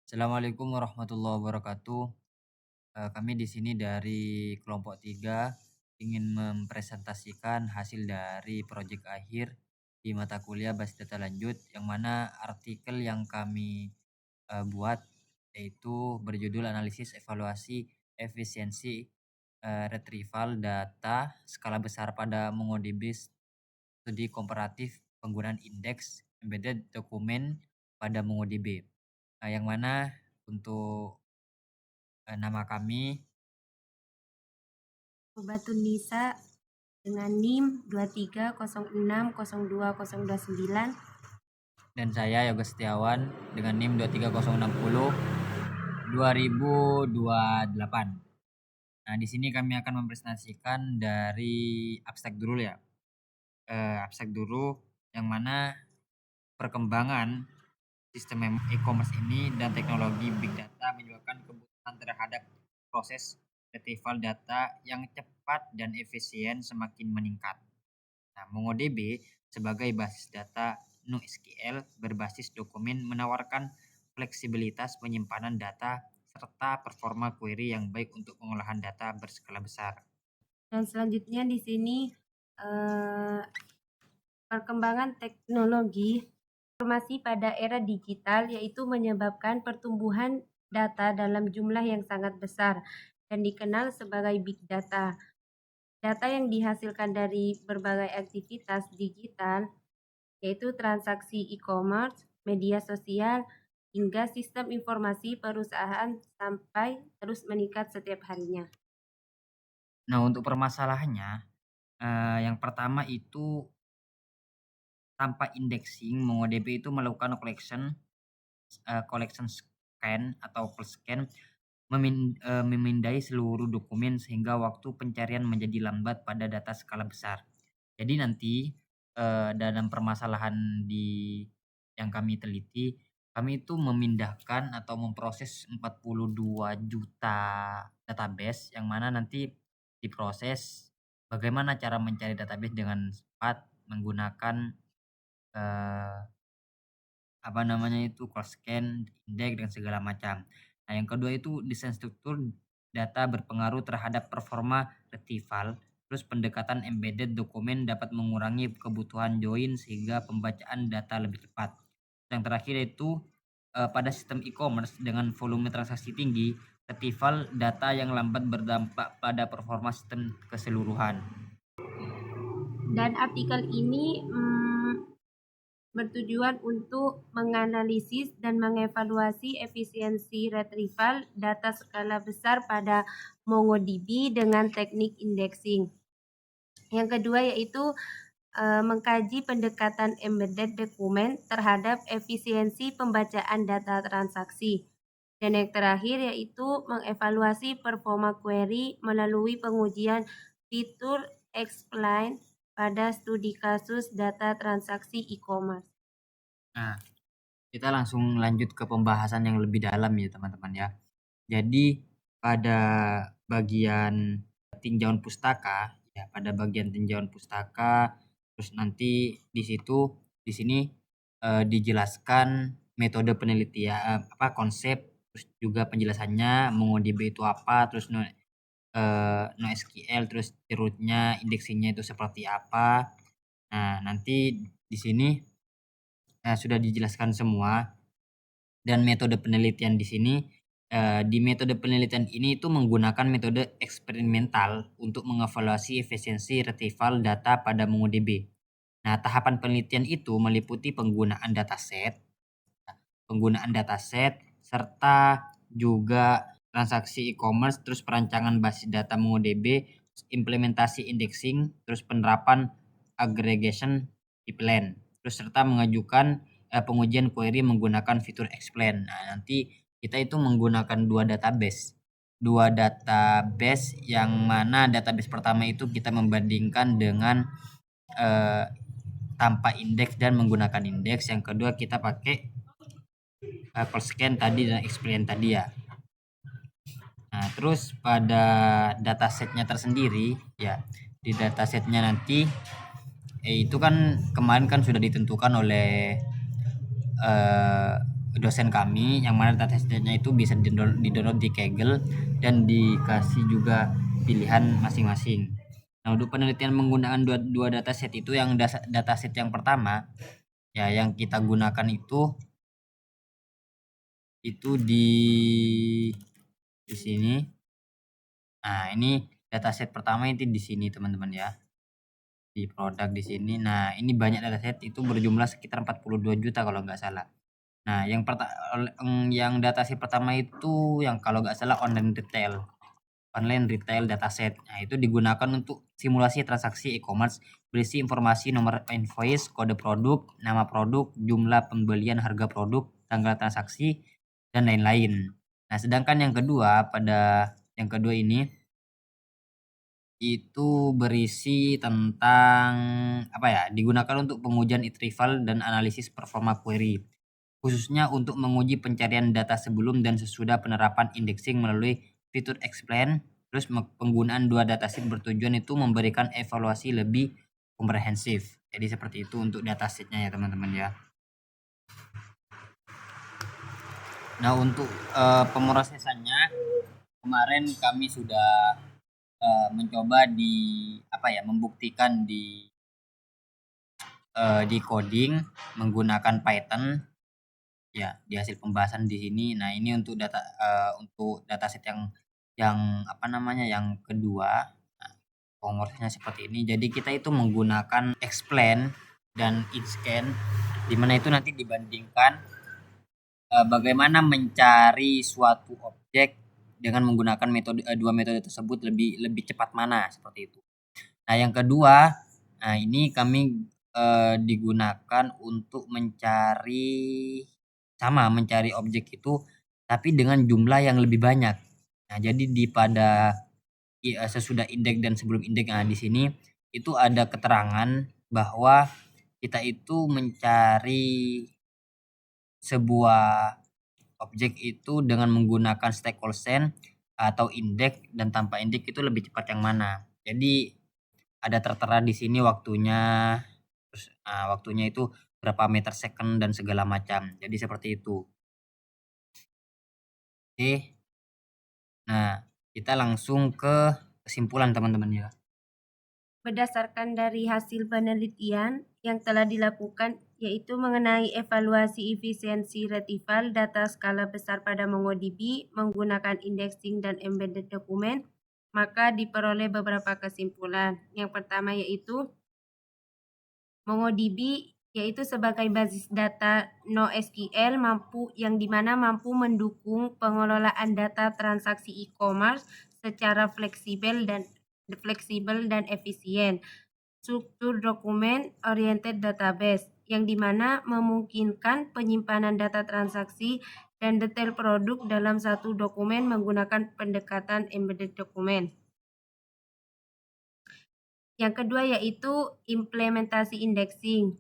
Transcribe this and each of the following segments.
Assalamualaikum warahmatullahi wabarakatuh. Kami di sini dari kelompok 3 ingin mempresentasikan hasil dari proyek akhir di mata kuliah Basis Data Lanjut, yang mana artikel yang kami buat yaitu berjudul Analisis Evaluasi Efisiensi Retrieval Data Skala Besar pada MongoDB, Studi Komparatif Penggunaan Indeks Embedded Dokumen pada MongoDB. Yang mana untuk nama kami Nisa dengan NIM 2306020229. dan saya Yoga Setiawan dengan NIM 23060 2028. Nah, di sini kami akan mempresentasikan dari abstrak dulu ya. Abstrak dulu yang mana perkembangan sistem e-commerce ini dan teknologi big data menyebabkan kebutuhan terhadap proses retrieval data yang cepat dan efisien semakin meningkat. Nah, MongoDB sebagai basis data NoSQL berbasis dokumen menawarkan fleksibilitas penyimpanan data serta performa query yang baik untuk pengolahan data berskala besar. Dan selanjutnya di sini perkembangan teknologi informasi pada era digital, yaitu menyebabkan pertumbuhan data dalam jumlah yang sangat besar dan dikenal sebagai big data. Data yang dihasilkan dari berbagai aktivitas digital, yaitu transaksi e-commerce, media sosial, hingga sistem informasi perusahaan sampai terus meningkat setiap harinya. Nah, untuk permasalahannya, yang pertama itu tanpa indexing, MongoDB itu melakukan collection scan atau scan memindai seluruh dokumen sehingga waktu pencarian menjadi lambat pada data skala besar. Jadi nanti dalam permasalahan yang kami teliti, kami itu memindahkan atau memproses 42 juta database, yang mana nanti diproses bagaimana cara mencari database dengan cepat menggunakan eh, scan, indeks dan segala macam. Nah, yang kedua itu desain struktur data berpengaruh terhadap performa retrieval. Terus pendekatan embedded dokumen dapat mengurangi kebutuhan join sehingga pembacaan data lebih cepat. Yang terakhir itu pada sistem e-commerce dengan volume transaksi tinggi, retrieval data yang lambat berdampak pada performa sistem keseluruhan. Dan artikel ini bertujuan untuk menganalisis dan mengevaluasi efisiensi retrieval data skala besar pada MongoDB dengan teknik indexing. Yang kedua yaitu mengkaji pendekatan embedded dokumen terhadap efisiensi pembacaan data transaksi. Dan yang terakhir yaitu mengevaluasi performa query melalui pengujian fitur explain pada studi kasus data transaksi e-commerce. Nah, kita langsung lanjut ke pembahasan yang lebih dalam ya teman-teman ya. Jadi pada bagian tinjauan pustaka ya, terus nanti di sini dijelaskan metode penelitian, konsep, terus juga penjelasannya MongoDB itu apa, terus NoSQL, terus root-nya, indeksingnya itu seperti apa. Nah, nanti di sini sudah dijelaskan semua. Dan metode penelitian di sini, di metode penelitian ini itu menggunakan metode eksperimental untuk mengevaluasi efisiensi retrieval data pada MongoDB. Nah, tahapan penelitian itu meliputi penggunaan dataset serta juga transaksi e-commerce, terus perancangan basis data MongoDB, implementasi indexing, terus penerapan aggregation pipeline, terus serta mengajukan pengujian query menggunakan fitur explain. Nah, nanti kita itu menggunakan dua database yang mana database pertama itu kita membandingkan dengan tanpa indeks dan menggunakan indeks. Yang kedua kita pakai scan tadi dan explain tadi ya. Nah, terus pada datasetnya tersendiri ya, di datasetnya nanti itu kan kemarin kan sudah ditentukan oleh dosen kami, yang mana datasetnya itu bisa di-download di Kaggle dan dikasih juga pilihan masing-masing. Nah, untuk penelitian menggunakan dua dataset itu, yang dataset yang pertama ya yang kita gunakan itu di sini. Nah, ini dataset pertama itu di sini teman-teman ya. Di produk di sini. Nah, ini banyak dataset, itu berjumlah sekitar 42 juta kalau nggak salah. Nah, yang dataset pertama itu yang kalau nggak salah online retail dataset. Nah, itu digunakan untuk simulasi transaksi e-commerce, berisi informasi nomor invoice, kode produk, nama produk, jumlah pembelian, harga produk, tanggal transaksi, dan lain-lain. Nah, sedangkan yang kedua ini itu berisi tentang digunakan untuk pengujian retrieval dan analisis performa query, khususnya untuk menguji pencarian data sebelum dan sesudah penerapan indexing melalui fitur explain. Terus penggunaan dua dataset bertujuan itu memberikan evaluasi lebih komprehensif. Jadi seperti itu untuk datasetnya ya teman-teman ya. Nah, untuk pemrosesannya kemarin kami sudah mencoba membuktikan di coding menggunakan Python ya, di hasil pembahasan di sini. Nah, ini untuk dataset yang kedua. Nah, pemrosesannya seperti ini. Jadi kita itu menggunakan explain dan scan, di mana itu nanti dibandingkan bagaimana mencari suatu objek dengan menggunakan dua metode tersebut lebih cepat mana, seperti itu. Nah, yang kedua, nah ini kami digunakan untuk mencari objek itu tapi dengan jumlah yang lebih banyak. Nah, jadi sesudah indeks dan sebelum indeks. Nah, di sini itu ada keterangan bahwa kita itu mencari sebuah objek itu dengan menggunakan stack Olsen atau indeks, dan tanpa indeks itu lebih cepat yang mana. Jadi ada tertera di sini waktunya, terus waktunya itu berapa meter second dan segala macam. Jadi seperti itu. Oke. Nah, kita langsung ke kesimpulan teman-teman ya. Berdasarkan dari hasil penelitian yang telah dilakukan, yaitu mengenai evaluasi efisiensi retrieval data skala besar pada MongoDB menggunakan indexing dan embedded dokumen, maka diperoleh beberapa kesimpulan. Yang pertama yaitu MongoDB yaitu sebagai basis data NoSQL yang dimana mampu mendukung pengelolaan data transaksi e-commerce secara fleksibel dan efisien. Struktur dokumen oriented database yang dimana memungkinkan penyimpanan data transaksi dan detail produk dalam satu dokumen menggunakan pendekatan embedded dokumen. Yang kedua yaitu implementasi indexing,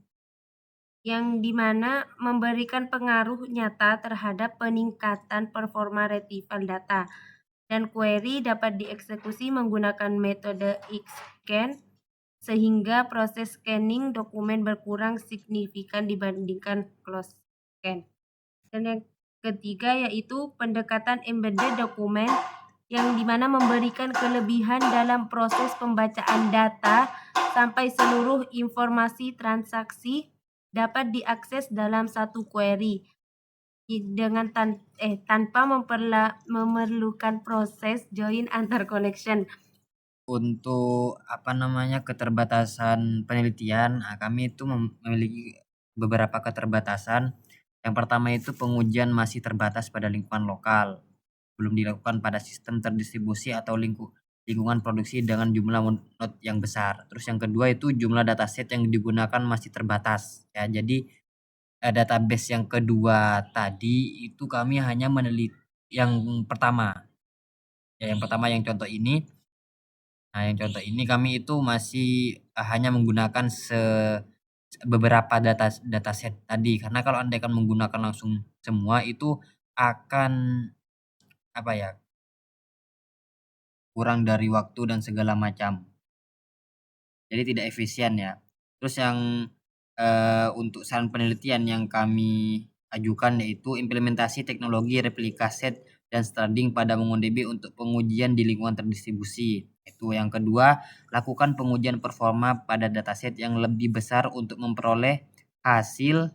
yang dimana memberikan pengaruh nyata terhadap peningkatan performa retrieval data, dan query dapat dieksekusi menggunakan metode Xscan sehingga proses scanning dokumen berkurang signifikan dibandingkan close scan. Dan yang ketiga yaitu pendekatan embedded dokumen, yang dimana memberikan kelebihan dalam proses pembacaan data sampai seluruh informasi transaksi dapat diakses dalam satu query dengan tanpa memerlukan proses join antar connection. Untuk keterbatasan penelitian, kami itu memiliki beberapa keterbatasan. Yang pertama itu pengujian masih terbatas pada lingkungan lokal, belum dilakukan pada sistem terdistribusi atau lingkungan produksi dengan jumlah node yang besar. Terus yang kedua itu jumlah dataset yang digunakan masih terbatas ya. Jadi database yang kedua tadi itu kami hanya meneliti yang pertama. Ya, yang pertama yang contoh ini. Nah, yang contoh ini kami itu masih hanya menggunakan beberapa dataset tadi, karena kalau andaikan menggunakan langsung semua itu akan kurang dari waktu dan segala macam. Jadi tidak efisien ya. Terus yang untuk saran penelitian yang kami ajukan, yaitu implementasi teknologi replika set dan starding pada MongoDB untuk pengujian di lingkungan terdistribusi. Itu yang kedua, lakukan pengujian performa pada dataset yang lebih besar untuk memperoleh hasil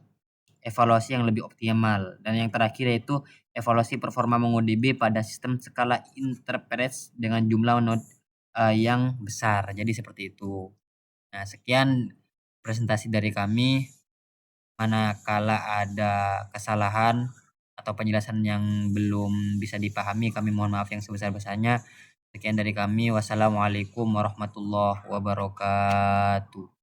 evaluasi yang lebih optimal. Dan yang terakhir yaitu evaluasi performa MongoDB pada sistem skala interpretasi dengan jumlah node yang besar. Jadi seperti itu. Nah, sekian presentasi dari kami. Manakala ada kesalahan atau penjelasan yang belum bisa dipahami, kami mohon maaf yang sebesar-besarnya. Sekian dari kami. Wassalamualaikum warahmatullahi wabarakatuh.